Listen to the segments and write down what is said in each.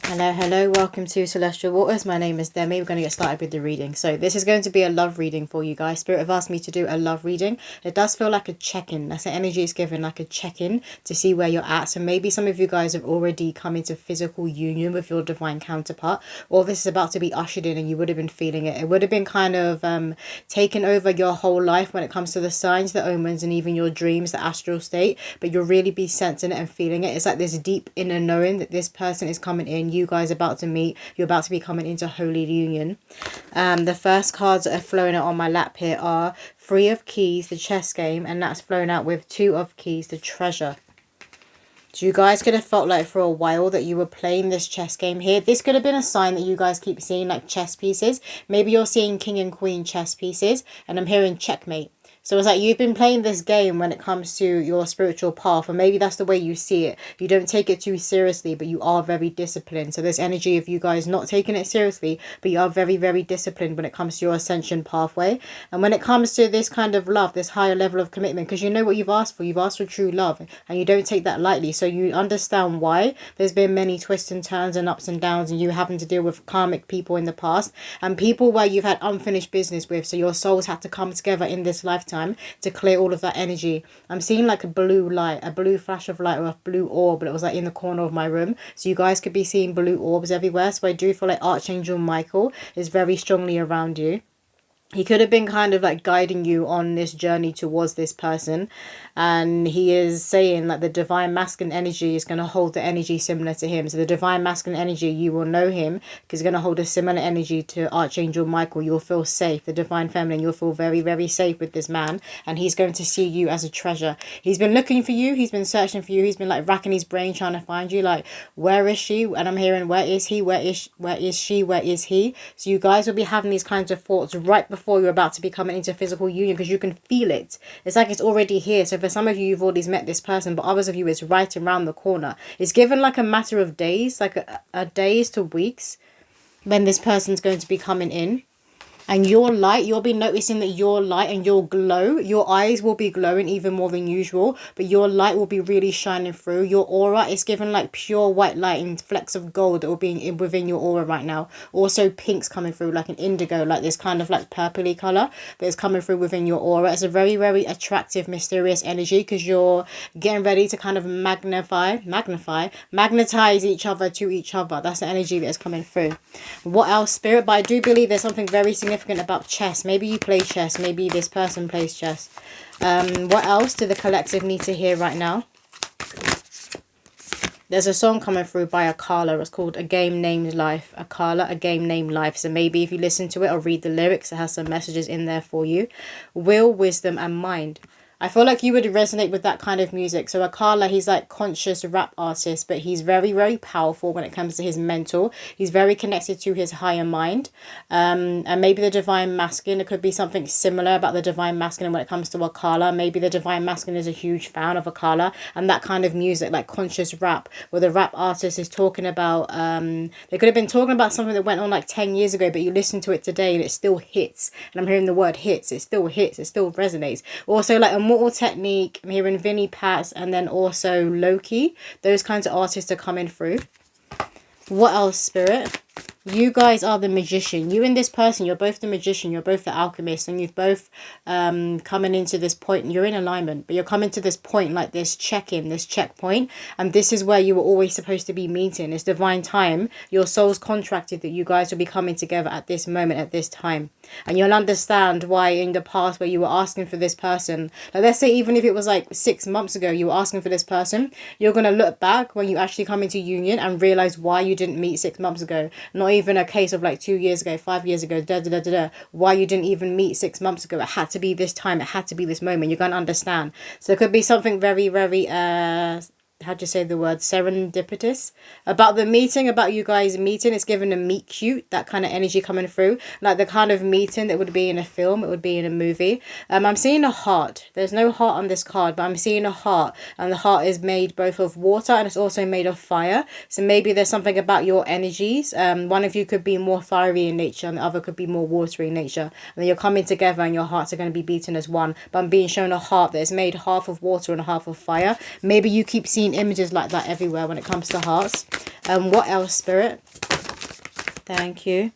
Hello, hello, welcome to Celestial Waters. My name is Demi. We're going to get started with the reading. So this is going to be a love reading for you guys. Spirit have asked me to do a love reading. It does feel like a check-in. That's the energy it's given, like a check-in to see where you're at. So maybe some of you guys have already come into physical union with your divine counterpart, or this is about to be ushered in and you would have been feeling it. It would have been kind of taken over your whole life when it comes to the signs, the omens, and even your dreams, the astral state. But you'll really be sensing it and feeling it. It's like this deep inner knowing that this person is coming in. You guys are about to meet. You're about to be coming into holy union. The first cards that are flowing out on my lap here are Three of Keys, the chess game, and that's flown out with Two of Keys, the treasure. So you guys could have felt like for a while that you were playing this chess game here. This could have been a sign that you guys keep seeing like chess pieces. Maybe you're seeing king and queen chess pieces, and I'm hearing checkmate. So it's like you've been playing this game when it comes to your spiritual path, or maybe that's the way you see it. You don't take it too seriously, but you are very disciplined. So there's energy of you guys not taking it seriously, but you are very, very disciplined when it comes to your ascension pathway. And when it comes to this kind of love, this higher level of commitment, because you know what you've asked for. You've asked for true love, and you don't take that lightly. So you understand why there's been many twists and turns and ups and downs, and you having to deal with karmic people in the past, and people where you've had unfinished business with. So your souls had to come together in this lifetime to clear all of that energy. I'm seeing like a blue light, a blue flash of light, or a blue orb, but it was like in the corner of my room. So you guys could be seeing blue orbs everywhere. So I do feel like Archangel Michael is very strongly around you. He could have been kind of like guiding you on this journey towards this person, and he is saying that the divine masculine energy is going to hold the energy similar to him. So the divine masculine energy, you will know him because it's going to hold a similar energy to Archangel Michael. You'll feel safe. The divine feminine, you'll feel very, very safe with this man, and he's going to see you as a treasure. He's been looking for you. He's been searching for you. He's been like racking his brain trying to find you. Like, where is she? And I'm hearing, where is he? Where is she? Where is he? So you guys will be having these kinds of thoughts right before you're about to be coming into physical union, because you can feel it. It's like it's already here. So for some of you, you've already met this person, but others of you, it's right around the corner. It's given like a matter of days, like a days to weeks when this person's going to be coming in. And your light, you'll be noticing that your light and your glow, your eyes will be glowing even more than usual, but your light will be really shining through. Your aura is given like pure white light and flecks of gold that will be within your aura right now. Also pinks coming through, like an indigo, like this kind of like purpley colour that is coming through within your aura. It's a very, very attractive, mysterious energy, because you're getting ready to kind of magnetize each other to each other. That's the energy that is coming through. What else, Spirit? But I do believe there's something very significant about chess. Maybe you play chess. Maybe this person plays chess. What else do the collective need to hear right now? There's a song coming through by Akala. It's called A Game Named Life. Akala, A Game Named Life. So maybe if you listen to it or read the lyrics, it has some messages in there for you. Will, wisdom, and mind. I feel like you would resonate with that kind of music. So Akala, he's like conscious rap artist, but he's very, very powerful when it comes to his mental. He's very connected to his higher mind. And maybe the divine masculine, it could be something similar about the divine masculine when it comes to Akala. Maybe the divine masculine is a huge fan of Akala and that kind of music, like conscious rap, where the rap artist is talking about, they could have been talking about something that went on like 10 years ago, but you listen to it today and it still hits. And I'm hearing the word hits. It still hits. It still resonates. Also like a Mortal Technique, I'm hearing Vinnie Paz, and then also Loki. Those kinds of artists are coming through. What else, Spirit? You guys are the magician. You and this person, you're both the magician. You're both the alchemist, and you've both coming into this point. You're in alignment, but you're coming to this point, like this check-in, this checkpoint, and this is where you were always supposed to be meeting. It's divine time. Your soul's contracted that you guys will be coming together at this moment, at this time, and you'll understand why in the past where you were asking for this person, like let's say even if it was like 6 months ago, you were asking for this person, you're gonna look back when you actually come into union and realize why you didn't meet 6 months ago. Not even a case of like 2 years ago, 5 years ago, why you didn't even meet 6 months ago. It had to be this time. It had to be this moment. You're going to understand. So it could be something very, very, how do you say the word, serendipitous about the meeting, about you guys meeting. It's given a meet cute, that kind of energy coming through, like the kind of meeting that would be in a film, it would be in a movie. I'm seeing a heart. There's no heart on this card, but I'm seeing a heart, and the heart is made both of water and it's also made of fire. So maybe there's something about your energies. One of you could be more fiery in nature and the other could be more watery in nature, and then you're coming together and your hearts are going to be beaten as one. But I'm being shown a heart that is made half of water and half of fire. Maybe you keep seeing seeing images like that everywhere when it comes to hearts. What else, Spirit? Thank you.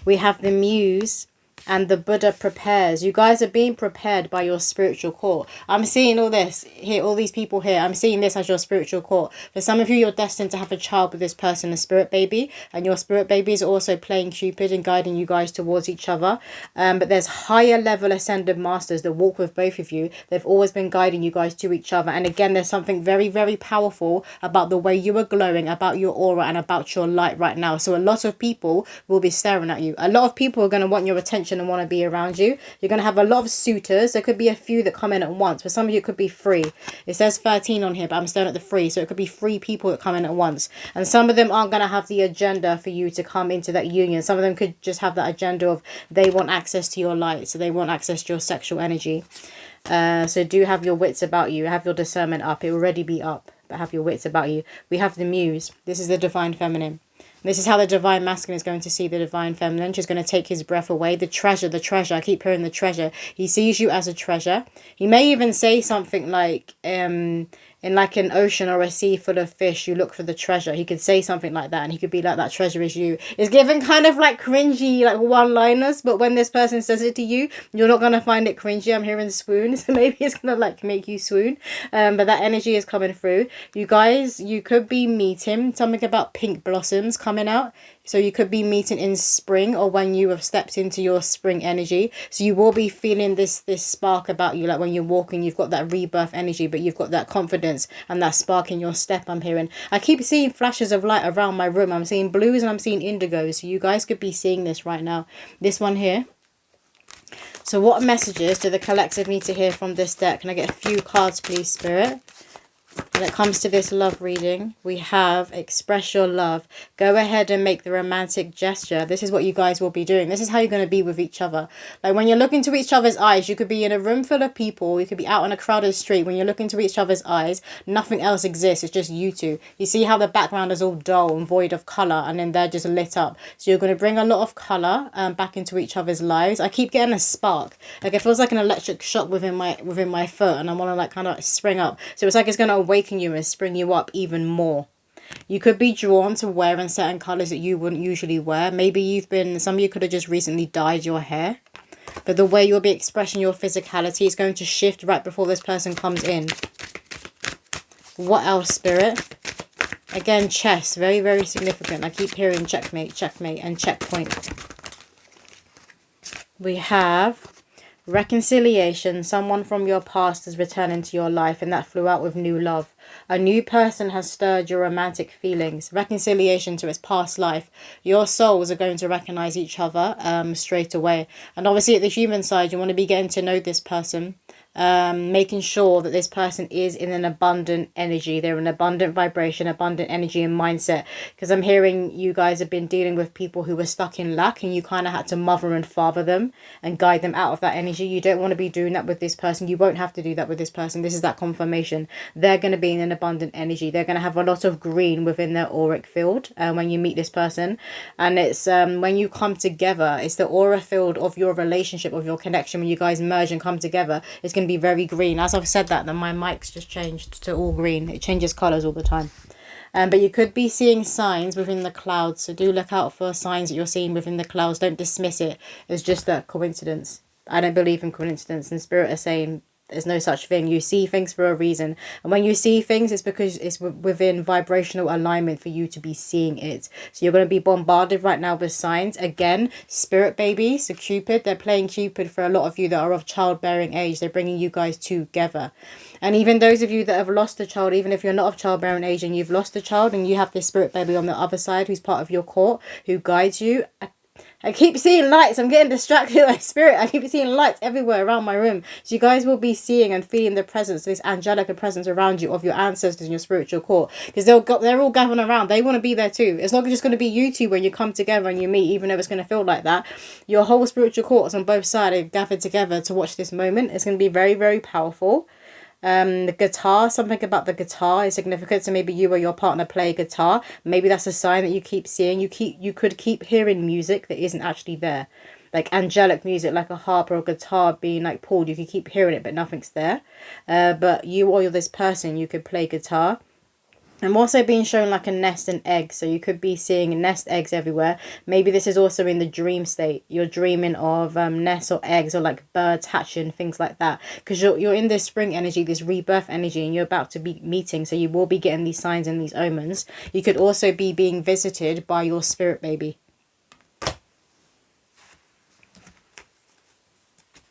We have the Muse and the Buddha prepares. You guys are being prepared by your spiritual court. I'm seeing all this here, all these people here. I'm seeing this as your spiritual court. For some of you, you're destined to have a child with this person, a spirit baby. And your spirit baby is also playing Cupid and guiding you guys towards each other. But there's higher level ascended masters that walk with both of you. They've always been guiding you guys to each other. And again, there's something very, very powerful about the way you are glowing, about your aura and about your light right now. So a lot of people will be staring at you. A lot of people are going to want your attention and want to be around you. You're going to have a lot of suitors. There could be a few that come in at once, but some of you could be free. It says 13 on here, but I'm staring at the free, so it could be 3 people that come in at once. And some of them aren't going to have the agenda for you to come into that union. Some of them could just have that agenda of they want access to your light, so they want access to your sexual energy. So do have your wits about you. Have your discernment up. It will already be up, but have your wits about you. We have the Muse. This is the divine feminine. This is how the divine masculine is going to see the divine feminine. She's going to take his breath away. The treasure, the treasure. I keep hearing the treasure. He sees you as a treasure. He may even say something like, in like an ocean or a sea full of fish, you look for the treasure. He could say something like that, and he could be like, that treasure is you. It's given kind of like cringy, like one-liners, but when this person says it to you, you're not going to find it cringy. I'm hearing swoon, so maybe it's going to like make you swoon. But that energy is coming through. You guys, you could be meeting something about pink blossoms coming out. So you could be meeting in spring or when you have stepped into your spring energy. So you will be feeling this spark about you. Like when you're walking, you've got that rebirth energy, but you've got that confidence and that spark in your step, I'm hearing. I keep seeing flashes of light around my room. I'm seeing blues and I'm seeing indigos. So you guys could be seeing this right now. This one here. So what messages do the collective need to hear from this deck? Can I get a few cards, please, Spirit? When it comes to this love reading, we have express your love. Go ahead and make the romantic gesture. This is what you guys will be doing. This is how you're going to be with each other. Like when you're looking to each other's eyes, you could be in a room full of people. You could be out on a crowded street. When you're looking to each other's eyes, nothing else exists. It's just you two. You see how the background is all dull and void of colour, and then they're just lit up. So you're going to bring a lot of colour back into each other's lives. I keep getting a spark. Like it feels like an electric shock within my foot, and I want to like kind of spring up. So it's like it's going to awaken you and spring you up even more. You could be drawn to wearing certain colours that you wouldn't usually wear. Maybe some of you could have just recently dyed your hair. But the way you'll be expressing your physicality is going to shift right before this person comes in. What else, Spirit? Again, chess. Very, very significant. I keep hearing checkmate, checkmate, and checkpoint. We have reconciliation. Someone from your past is returning to your life, and that flew out with new love. A new person has stirred your romantic feelings. Reconciliation to its past life. Your souls are going to recognize each other straight away. And obviously at the human side, you want to be getting to know this person. Making sure that this person is in an abundant energy. They're in abundant vibration, abundant energy and mindset. Because I'm hearing you guys have been dealing with people who were stuck in lack, and you kind of had to mother and father them and guide them out of that energy. You don't want to be doing that with this person. You won't have to do that with this person. This is that confirmation. They're going to be in an abundant energy. They're going to have a lot of green within their auric field when you meet this person. And it's when you come together, it's the aura field of your relationship, of your connection. When you guys merge and come together, it's going to be very green. As I've said that, then my mic's just changed to all green. It changes colours all the time. But you could be seeing signs within the clouds. So do look out for signs that you're seeing within the clouds. Don't dismiss it as just a coincidence. I don't believe in coincidence. And Spirit are saying there's no such thing. You see things for a reason. And when you see things, it's because it's within vibrational alignment for you to be seeing it. So you're going to be bombarded right now with signs. Again, spirit babies, so Cupid, they're playing Cupid for a lot of you that are of childbearing age. They're bringing you guys together. And even those of you that have lost a child, even if you're not of childbearing age and you've lost a child and you have this spirit baby on the other side who's part of your court, who guides you, I keep seeing lights. I'm getting distracted by spirit. I keep seeing lights everywhere around my room. So you guys will be seeing and feeling the presence, this angelic presence around you of your ancestors in your spiritual court. Because they're all gathering around. They want to be there too. It's not just going to be you two when you come together and you meet, even though it's going to feel like that. Your whole spiritual courts on both sides are gathered together to watch this moment. It's going to be very, very powerful. The guitar, something about the guitar is significant. So maybe you or your partner play guitar. Maybe that's a sign that you keep seeing. You could keep hearing music that isn't actually there, like angelic music, like a harp or a guitar being like pulled. You could keep hearing it, but nothing's there. But you or this person, you could play guitar. I'm also being shown like a nest and egg. So you could be seeing nest eggs everywhere. Maybe this is also in the dream state. You're dreaming of nests or eggs or like birds hatching, things like that. Because you're in this spring energy, this rebirth energy, and you're about to be meeting. So you will be getting these signs and these omens. You could also be being visited by your spirit baby.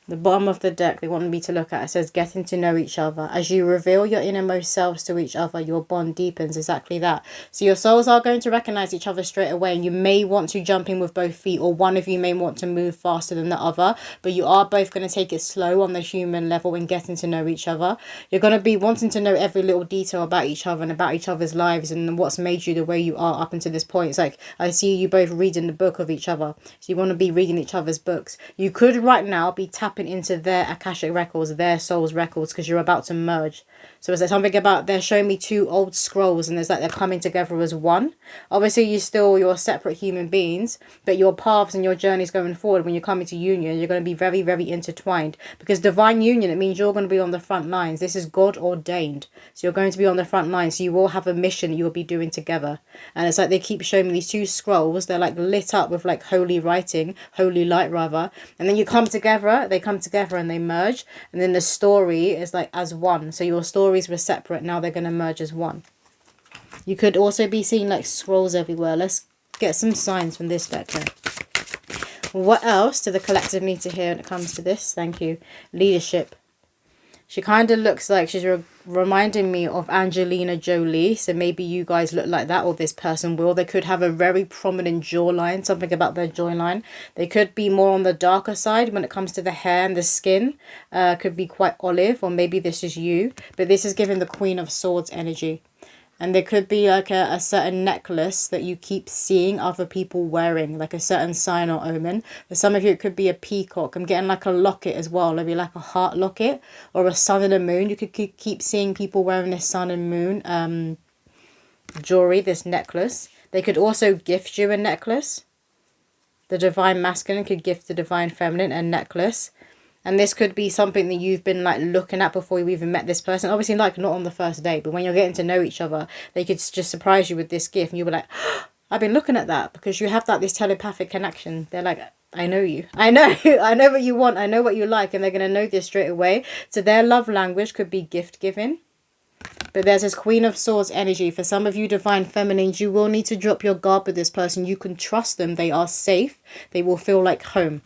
The bottom of the deck they want me to look at, it says getting to know each other. As you reveal your innermost selves to each other, your bond deepens. Exactly that. So your souls are going to recognize each other straight away, and you may want to jump in with both feet, or one of you may want to move faster than the other, but you are both going to take it slow on the human level in getting to know each other. You're going to be wanting to know every little detail about each other and about each other's lives and what's made you the way you are up until this point. It's like I see you both reading the book of each other, so you want to be reading each other's books. You could right now be tapping into their Akashic records, their soul's records, because you're about to merge. So is there something about, they're showing me two old scrolls and there's like they're coming together as one. Obviously you're separate human beings, but your paths and your journeys going forward, when you come into union, you're going to be very, very intertwined. Because divine union, it means you're going to be on the front lines. This is God ordained. So you're going to be on the front lines. So you will have a mission that you'll be doing together. And it's like they keep showing me these two scrolls. They're like lit up with like holy writing, holy light rather. And then you come together, they come together and they merge. And then the story is like as one. So your stories were separate, now they're going to merge as one. You could also be seeing like scrolls everywhere. Let's get some signs from this deck here. What else do the collective need to hear when it comes to this? Thank you. Leadership. She kind of looks like she's reminding me of Angelina Jolie. So maybe you guys look like that, or this person will. They could have a very prominent jawline, something about their jawline. They could be more on the darker side when it comes to the hair and the skin. Could be quite olive, or maybe this is you. But this is giving the Queen of Swords energy. And there could be like a certain necklace that you keep seeing other people wearing, like a certain sign or omen. For some of you, it could be a peacock. I'm getting like a locket as well, maybe like a heart locket or a sun and a moon. You could keep seeing people wearing this sun and moon jewelry, this necklace. They could also gift you a necklace. The divine masculine could gift the divine feminine a necklace. And this could be something that you've been like looking at before you even met this person. Obviously, like not on the first date, but when you're getting to know each other, they could just surprise you with this gift. And you'll be like, oh, I've been looking at that, because you have that this telepathic connection. They're like, I know you. I know. I know what you want. I know what you like. And they're going to know this straight away. So their love language could be gift giving. But there's this Queen of Swords energy. For some of you divine feminines, you will need to drop your guard with this person. You can trust them. They are safe. They will feel like home.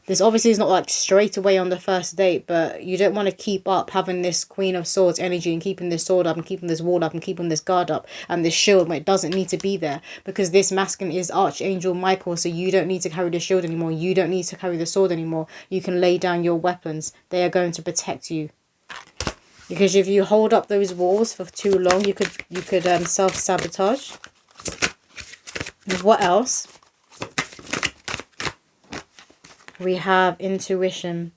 This obviously is not like straight away on the first date, but you don't want to keep up having this Queen of Swords energy and keeping this sword up and keeping this wall up and keeping this guard up and this shield when it doesn't need to be there, because this masculine is Archangel Michael, so you don't need to carry the shield anymore. You don't need to carry the sword anymore. You can lay down your weapons. They are going to protect you. Because if you hold up those walls for too long, you could self-sabotage. What else? We have intuition.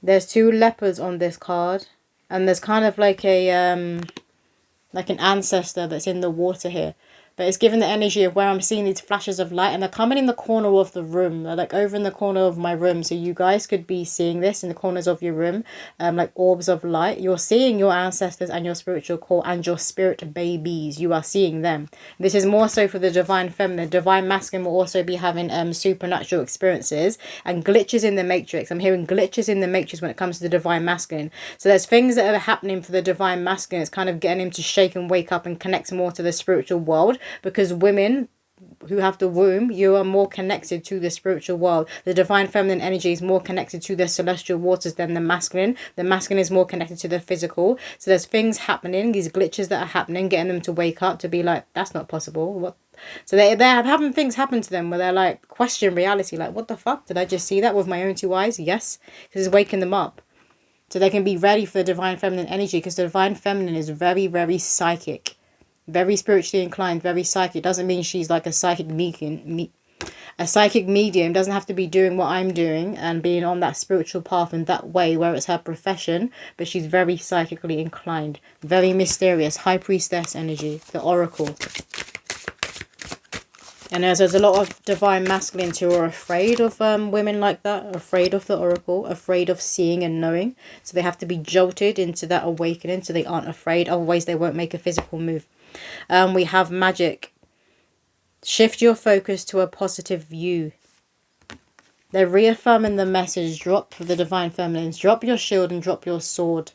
There's two leopards on this card, and there's kind of like a like an ancestor that's in the water here. But it's given the energy of where I'm seeing these flashes of light, and they're coming in the corner of the room. They're like over in the corner of my room. So you guys could be seeing this in the corners of your room, like orbs of light. You're seeing your ancestors and your spiritual core and your spirit babies. You are seeing them. This is more so for the divine feminine. Divine masculine will also be having supernatural experiences and glitches in the matrix. I'm hearing glitches in the matrix when it comes to the divine masculine. So there's things that are happening for the divine masculine. It's kind of getting him to shake and wake up and connect more to the spiritual world. Because women who have the womb, you are more connected to the spiritual world. The divine feminine energy is more connected to the celestial waters than the masculine. The masculine is more connected to the physical. So there's things happening, these glitches that are happening, getting them to wake up, to be like, that's not possible. What? So they're having things happen to them where they're like, question reality, like, what the fuck? Did I just see that with my own two eyes? Yes, because it's waking them up. So they can be ready for the divine feminine energy, because the divine feminine is very, very psychic. Very spiritually inclined, very psychic. Doesn't mean she's like a psychic medium. A psychic medium doesn't have to be doing what I'm doing and being on that spiritual path in that way where it's her profession, but she's very psychically inclined. Very mysterious. High priestess energy. The oracle. And there's a lot of divine masculines who are afraid of women like that, afraid of the oracle, afraid of seeing and knowing. So they have to be jolted into that awakening so they aren't afraid. Otherwise, they won't make a physical move. We have magic. Shift your focus to a positive view. They're reaffirming the message. Drop for the divine feminines. Drop your shield and drop your sword.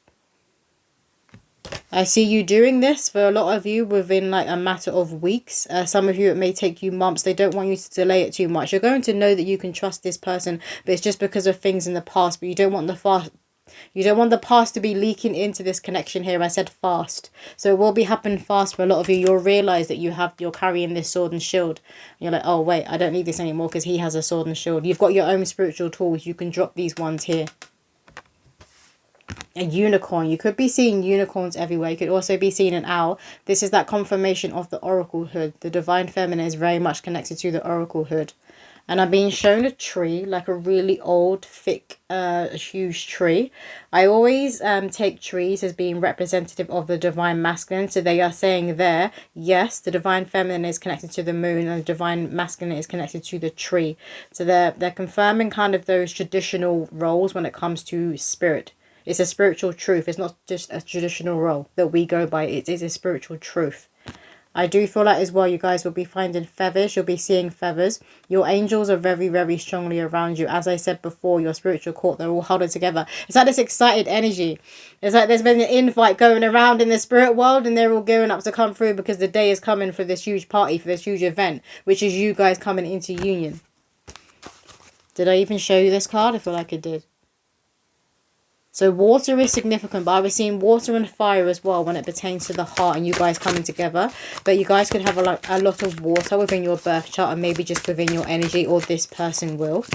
I see you doing this for a lot of you within like a matter of weeks. Some of you, it may take you months. They don't want you to delay it too much. You're going to know that you can trust this person, but it's just because of things in the past. But you don't want the past to be leaking into this connection here. I said fast. So it will be happening fast for a lot of you. You'll realise that you're carrying this sword and shield. And you're like, oh wait, I don't need this anymore because he has a sword and shield. You've got your own spiritual tools. You can drop these ones here. A unicorn. You could be seeing unicorns everywhere. You could also be seeing an owl. This is that confirmation of the oracle hood. The divine feminine is very much connected to the oracle hood. And I'm being shown a tree, like a really old, thick, huge tree. I always take trees as being representative of the divine masculine. So they are saying there, yes, the divine feminine is connected to the moon and the divine masculine is connected to the tree. So they're confirming kind of those traditional roles when it comes to spirit. It's a spiritual truth. It's not just a traditional role that we go by. It is a spiritual truth. I do feel like as well you guys will be finding feathers. You'll be seeing feathers. Your angels are very, very strongly around you. As I said before, your spiritual court, they're all huddled together. It's like this excited energy. It's like there's been an invite going around in the spirit world and they're all gearing up to come through because the day is coming for this huge party, for this huge event, which is you guys coming into union. Did I even show you this card? I feel like I did. So water is significant, but I was seeing water and fire as well when it pertains to the heart and you guys coming together. But you guys could have a lot of water within your birth chart and maybe just within your energy, or this person will.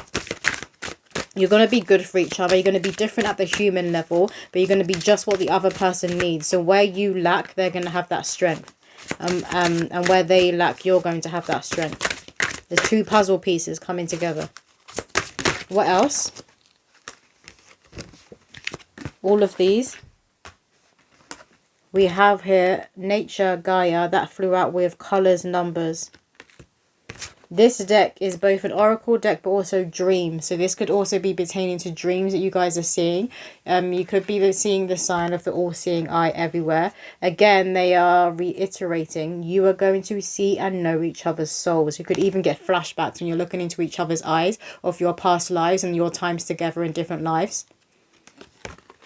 You're going to be good for each other. You're going to be different at the human level, but you're going to be just what the other person needs. So where you lack, they're going to have that strength. And where they lack, you're going to have that strength. There's two puzzle pieces coming together. What else? All of these. We have here nature, Gaia, that flew out with colours, numbers. This deck is both an oracle deck but also dreams. So this could also be pertaining to dreams that you guys are seeing. You could be seeing the sign of the all-seeing eye everywhere. Again, they are reiterating you are going to see and know each other's souls. You could even get flashbacks when you're looking into each other's eyes of your past lives and your times together in different lives.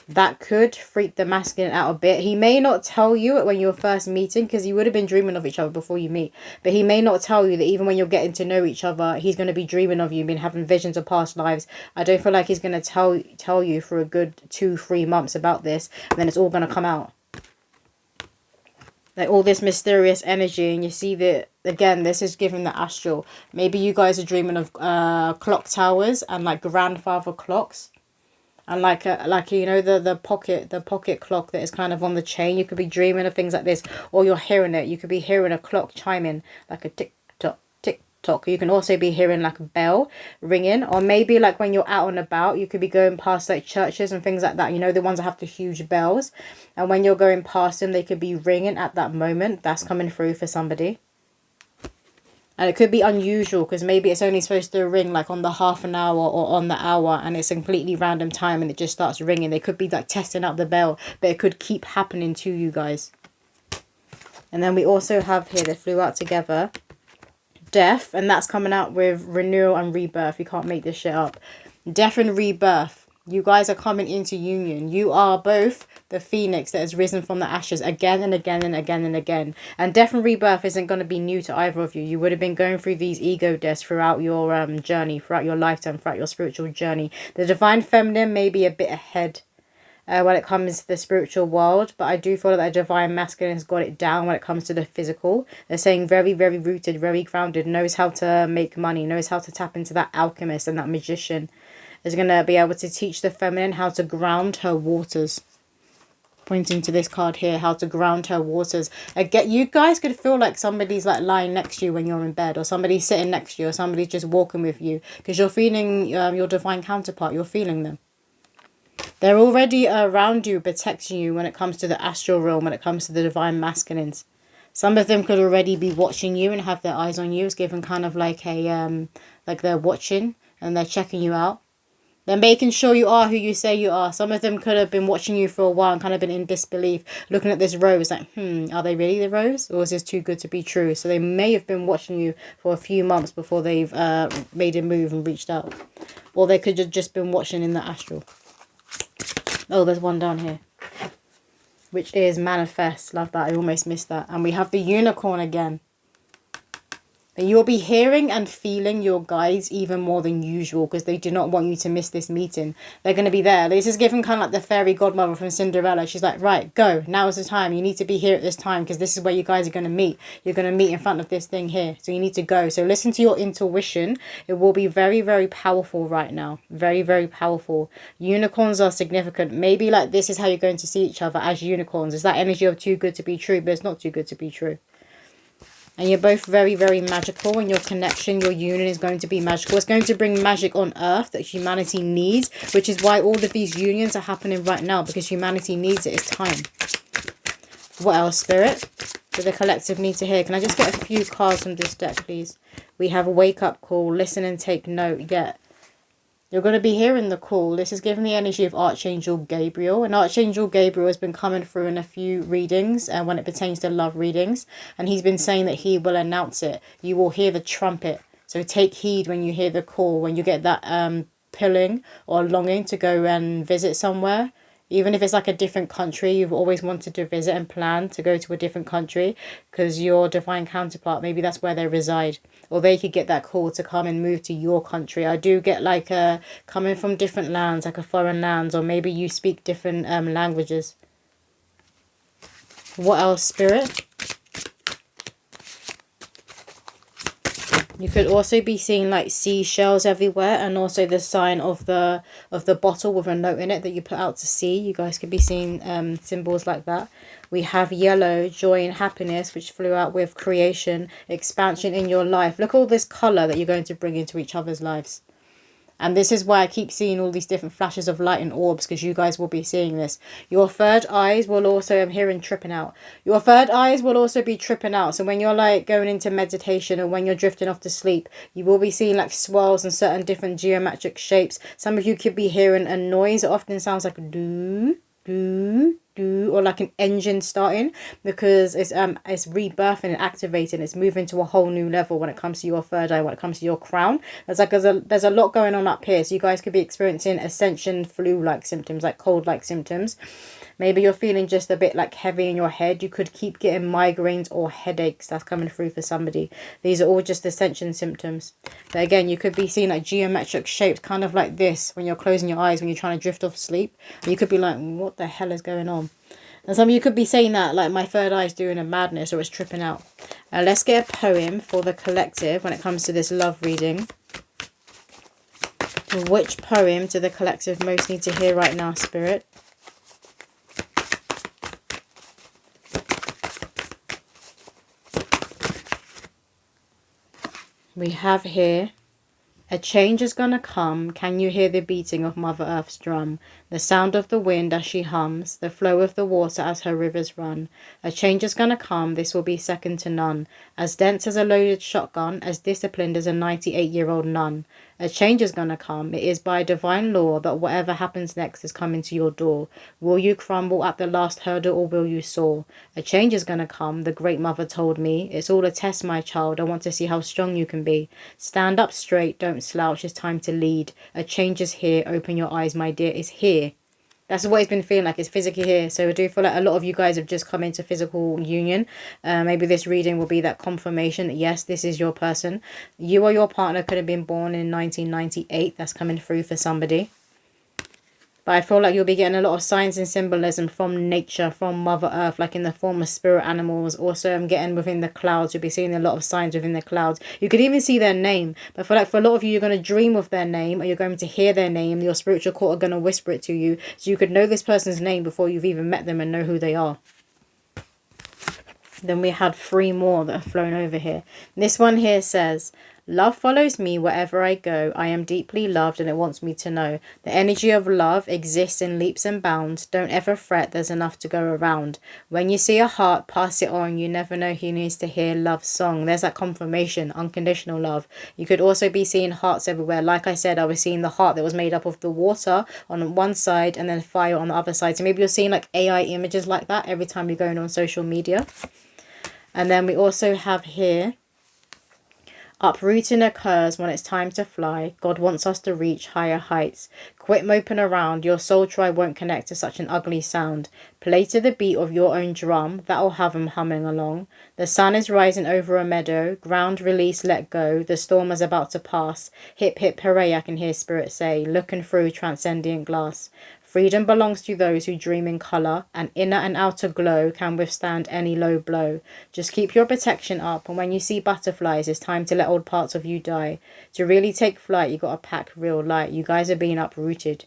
That could freak the masculine out a bit. He may not tell you it when you're first meeting because you would have been dreaming of each other before you meet. But he may not tell you that even when you're getting to know each other, he's going to be dreaming of you, been having visions of past lives. I don't feel like he's going to tell you for a good 2-3 months about this. And then it's all going to come out. Like all this mysterious energy. And you see that, again, this is giving the astral. Maybe you guys are dreaming of clock towers and like grandfather clocks. And like you know, the pocket clock that is kind of on the chain. You could be dreaming of things like this, or you're hearing it. You could be hearing a clock chiming, like a tick tock, tick tock. You can also be hearing like a bell ringing, or maybe like when you're out and about, you could be going past like churches and things like that. You know, the ones that have the huge bells, and when you're going past them, they could be ringing at that moment. That's coming through for somebody. And it could be unusual because maybe it's only supposed to ring like on the half an hour or on the hour, and it's a completely random time and it just starts ringing. They could be like testing out the bell, but it could keep happening to you guys. And then we also have here, they flew out together, death, and that's coming out with renewal and rebirth. You can't make this shit up. Death and rebirth. You guys are coming into union. You are both the phoenix that has risen from the ashes again and again and again and again. And death and rebirth isn't going to be new to either of you. You would have been going through these ego deaths throughout your journey, throughout your lifetime, throughout your spiritual journey. The divine feminine may be a bit ahead when it comes to the spiritual world, but I do feel that the divine masculine has got it down when it comes to the physical. They're saying very, very rooted, very grounded, knows how to make money, knows how to tap into that alchemist and that magician. Is going to be able to teach the feminine how to ground her waters. Pointing to this card here, how to ground her waters. Again, you guys could feel like somebody's like lying next to you when you're in bed, or somebody's sitting next to you, or somebody's just walking with you, because you're feeling your divine counterpart. You're feeling them. They're already around you, protecting you when it comes to the astral realm, when it comes to the divine masculines. Some of them could already be watching you and have their eyes on you. It's given kind of like a, like they're watching and they're checking you out. They're making sure you are who you say you are. Some of them could have been watching you for a while and kind of been in disbelief, looking at this rose like, are they really the rose? Or is this too good to be true? So they may have been watching you for a few months before they've made a move and reached out. Or they could have just been watching in the astral. Oh, there's one down here, which is manifest. Love that. I almost missed that. And we have the unicorn again. And you'll be hearing and feeling your guides even more than usual because they do not want you to miss this meeting. They're going to be there. This is given kind of like the fairy godmother from Cinderella. She's like, right, go. Now is the time. You need to be here at this time because this is where you guys are going to meet. You're going to meet in front of this thing here. So you need to go. So listen to your intuition. It will be very, very powerful right now. Very, very powerful. Unicorns are significant. Maybe like this is how you're going to see each other as unicorns. It's that energy of too good to be true, but it's not too good to be true. And you're both very, very magical, and your connection, your union is going to be magical. It's going to bring magic on Earth that humanity needs, which is why all of these unions are happening right now, because humanity needs it. It's time. What else, Spirit? Do the collective need to hear? Can I just get a few cards from this deck, please? We have a wake-up call. Listen and take note. Yeah. You're going to be hearing the call. This is giving the energy of Archangel Gabriel. And Archangel Gabriel has been coming through in a few readings when it pertains to love readings. And he's been saying that he will announce it. You will hear the trumpet. So take heed when you hear the call. When you get that pulling or longing to go and visit somewhere. Even if it's like a different country, you've always wanted to visit and plan to go to a different country because your divine counterpart, maybe that's where they reside. Or they could get that call to come and move to your country. I do get like coming from different lands, like a foreign lands, or maybe you speak different languages. What else, Spirit? You could also be seeing like seashells everywhere, and also the sign of the bottle with a note in it that you put out to sea. You guys could be seeing symbols like that. We have yellow, joy and happiness, which flew out with creation, expansion in your life. Look at all this colour that you're going to bring into each other's lives. And this is why I keep seeing all these different flashes of light and orbs, because you guys will be seeing this. Your third eyes will also, I'm hearing tripping out. Your third eyes will also be tripping out. So when you're like going into meditation or when you're drifting off to sleep, you will be seeing like swirls and certain different geometric shapes. Some of you could be hearing a noise. It often sounds like a doo, doo, doo, or like an engine starting, because it's rebirthing and activating. It's moving to a whole new level when it comes to your third eye, when it comes to your crown. There's a lot going on up here, so you guys could be experiencing ascension flu like symptoms, like cold like symptoms. Maybe you're feeling just a bit like heavy in your head. You could keep getting migraines or headaches. That's coming through for somebody. These are all just ascension symptoms. But again, you could be seeing like geometric shapes, kind of like this when you're closing your eyes, when you're trying to drift off sleep. And you could be like, what the hell is going on? And some of you could be saying that, like, my third eye is doing a madness or it's tripping out. Let's get a poem for the collective when it comes to this love reading. Which poem do the collective most need to hear right now, Spirit? We have here, a change is gonna come. Can you hear the beating of Mother Earth's drum? The sound of the wind as she hums, the flow of the water as her rivers run. A change is gonna come, this will be second to none. As dense as a loaded shotgun, as disciplined as a 98-year-old nun. A change is gonna come, it is by divine law that whatever happens next is coming to your door. Will you crumble at the last hurdle or will you soar? A change is gonna come, the great mother told me. It's all a test, my child, I want to see how strong you can be. Stand up straight, don't slouch, it's time to lead. A change is here, open your eyes, my dear, it's here. That's what it's been feeling like. It's physically here. So I do feel like a lot of you guys have just come into physical union. Maybe this reading will be that confirmation that yes, this is your person. You or your partner could have been born in 1998. That's coming through for somebody. But I feel like you'll be getting a lot of signs and symbolism from nature, from Mother Earth, like in the form of spirit animals. Also, I'm getting within the clouds. You'll be seeing a lot of signs within the clouds. You could even see their name. But I feel like for a lot of you, you're going to dream of their name, or you're going to hear their name. Your spiritual court are going to whisper it to you. So you could know this person's name before you've even met them and know who they are. Then we had 3 more that have flown over here. This one here says, Love follows me wherever I go. I am deeply loved and it wants me to know. The energy of love exists in leaps and bounds. Don't ever fret, there's enough to go around. When you see a heart, pass it on. You never know who needs to hear love's song. There's that confirmation, unconditional love. You could also be seeing hearts everywhere. Like I said, I was seeing the heart that was made up of the water on one side and then fire on the other side. So maybe you're seeing like AI images like that every time you're going on social media. And then we also have here, uprooting occurs when it's time to fly. God wants us to reach higher heights. Quit moping around. Your soul tribe won't connect to such an ugly sound. Play to the beat of your own drum. That'll have 'em humming along. The sun is rising over a meadow. Ground release, let go. The storm is about to pass. Hip hip hooray, I can hear spirit say. Looking through transcendent glass. Freedom belongs to those who dream in colour. An inner and outer glow can withstand any low blow. Just keep your protection up, and when you see butterflies, it's time to let old parts of you die. To really take flight, you got to pack real light. You guys are being uprooted.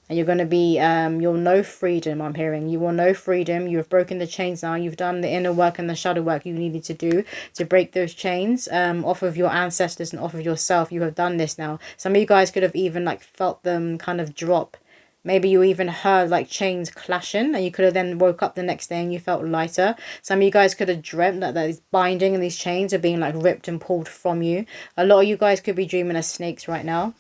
And you're going to be, you'll know freedom, I'm hearing. You will know freedom. You have broken the chains now. You've done the inner work and the shadow work you needed to do to break those chains off of your ancestors and off of yourself. You have done this now. Some of you guys could have even like felt them kind of drop. Maybe you even heard like chains clashing and you could have then woke up the next day and you felt lighter. Some of you guys could have dreamt that these binding and these chains are being like ripped and pulled from you. A lot of you guys could be dreaming of snakes right now.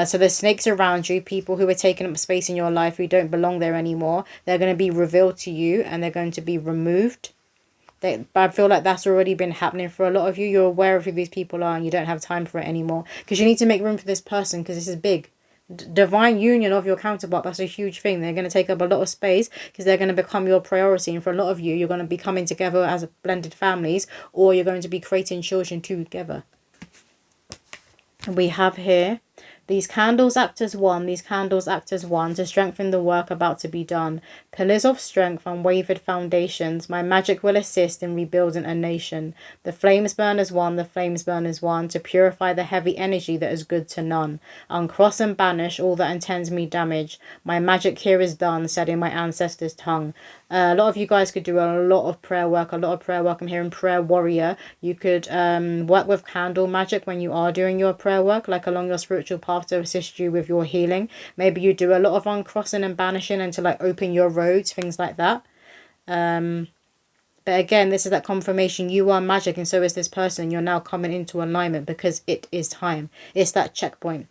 So there's snakes around you, people who are taking up space in your life who don't belong there anymore. They're going to be revealed to you and they're going to be removed. I feel like that's already been happening for a lot of you. You're aware of who these people are and you don't have time for it anymore. Because you need to make room for this person because this is big. Divine union of your counterpart, that's a huge thing. They're going to take up a lot of space because they're going to become your priority, and for a lot of you, you're going to be coming together as blended families, or you're going to be creating children together. We have here, these candles act as one, these candles act as one to strengthen the work about to be done. Pillars of strength, unwavered foundations, my magic will assist in rebuilding a nation. The flames burn as one, the flames burn as one, to purify the heavy energy that is good to none. Uncross and banish all that intends me damage. My magic here is done, said in my ancestors' tongue. A lot of you guys could do a lot of prayer work, I'm hearing prayer warrior. You could work with candle magic when you are doing your prayer work, like along your spiritual path to assist you with your healing. Maybe you do a lot of uncrossing and banishing and to like open your roads, things like that. But again, this is that confirmation. You are magic and so is this person. You're now coming into alignment because it is time. It's that checkpoint.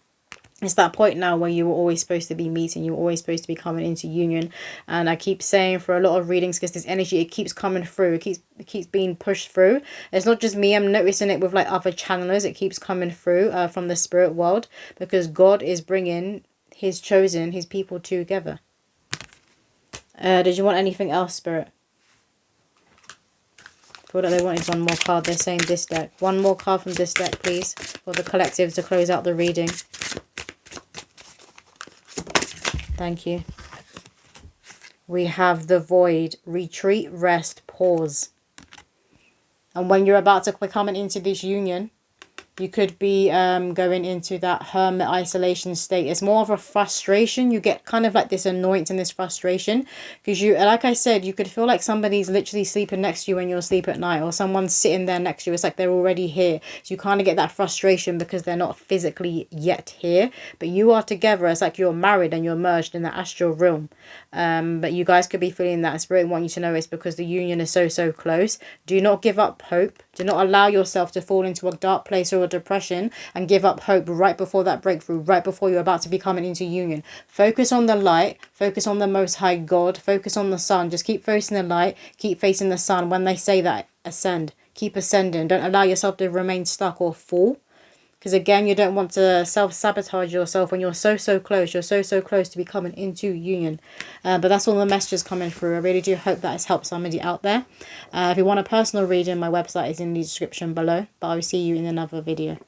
It's that point now where you were always supposed to be meeting. You were always supposed to be coming into union. And I keep saying for a lot of readings, because this energy, it keeps coming through. It keeps being pushed through. It's not just me. I'm noticing it with like other channelers. It keeps coming through from the spirit world. Because God is bringing his chosen, his people together. Did you want anything else, Spirit? I feel like they wanted one more card. They're saying this deck. One more card from this deck, please. For the collective to close out the reading. Thank you. We have the void. Retreat, rest, pause. And when you're about to come into this union, you could be going into that hermit isolation state. It's more of a frustration. You get kind of like this annoyance and this frustration. Because you, like I said, you could feel like somebody's literally sleeping next to you when you're asleep at night. Or someone's sitting there next to you. It's like they're already here. So you kind of get that frustration because they're not physically yet here. But you are together. It's like you're married and you're merged in the astral realm. But you guys could be feeling that. Spirit want you to know it's because the union is so close. Do not give up hope. Do not allow yourself to fall into a dark place or a depression and give up hope right before that breakthrough, right before you're about to be coming into union. Focus on the light. Focus on the Most High God. Focus on the sun. Just keep facing the light. Keep facing the sun. When they say that, ascend. Keep ascending. Don't allow yourself to remain stuck or fall. Because again, you don't want to self-sabotage yourself when you're so close. You're so close to becoming into union. But that's all the messages coming through. I really do hope that has helped somebody out there. If you want a personal reading, my website is in the description below. But I will see you in another video.